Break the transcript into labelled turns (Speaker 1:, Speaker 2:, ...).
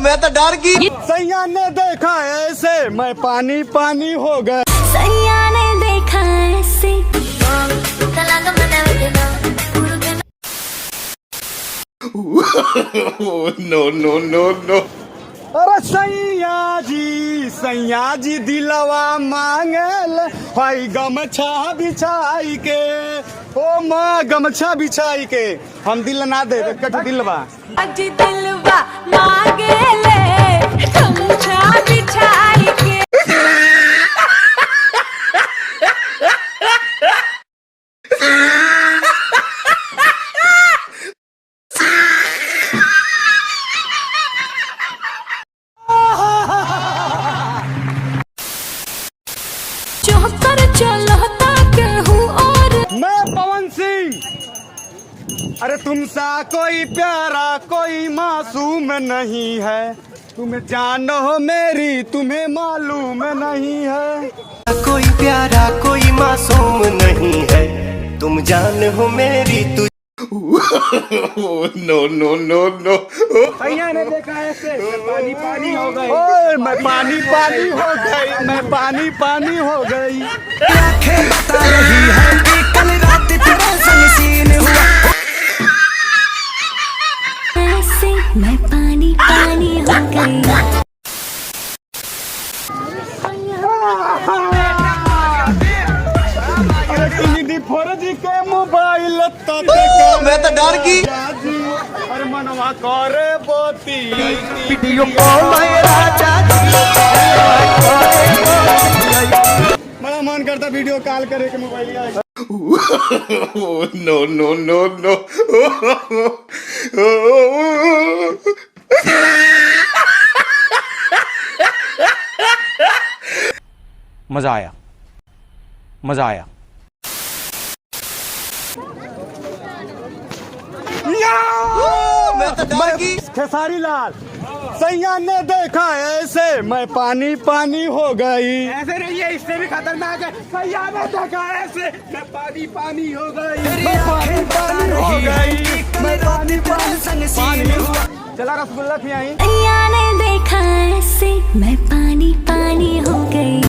Speaker 1: मैं तो डर गई।
Speaker 2: सैया ने देखा ऐसे मैं पानी पानी हो गया।
Speaker 3: सैया ने देखा ऐसे
Speaker 1: नो नो नो नो।
Speaker 2: अरे सैया जी दिलवा मांगल भाई गमछा बिछाई के। ओ माँ गमछा बिछाई के हम दिल ना दे कट दिलवा।
Speaker 3: अज दिलवा मांगे ले गमछा बिछाई के। चौकर चलता केहू और
Speaker 2: मैं पवन सिंह। अरे तुमसा कोई प्यारा कोई मासूम नहीं है। तुम जानो मेरी तुम्हें मालूम नहीं है।
Speaker 4: कोई प्यारा कोई मासूम नहीं है, तुम जान हो मेरी तू।
Speaker 1: No no no no.
Speaker 2: सैया ने देखा ऐसे पानी पानी हो गई। ओए मैं पानी पानी हो गई। मैं पानी पानी हो गई।
Speaker 4: आंखें बता रही है कि कल रात तेरे संग सीन हुआ।
Speaker 3: ऐसे मैं पानी पानी हो गई।
Speaker 2: फौजी के मोबाइल
Speaker 1: मैं तो डर गई।
Speaker 2: अरे मनवा करे बोती
Speaker 4: वीडियो कॉल राजा
Speaker 2: बड़ा मन करता वीडियो कॉल करे के मोबाइल आएगा।
Speaker 1: No no no no.
Speaker 5: मजा आया, मजा आया।
Speaker 1: मैं तो डर गई।
Speaker 2: खेसारी लाल सैया ने देखा ऐसे मैं पानी पानी हो गई। ऐसे नहीं है इससे भी खतरनाक है। सैया ने देखा ऐसे मैं पानी पानी हो गई। मैं पानी पानी हो गई। मैं पानी पानी हुआ। चला रसगुल्ला खिलाई।
Speaker 3: सैया ने देखा ऐसे मैं पानी पानी हो गई।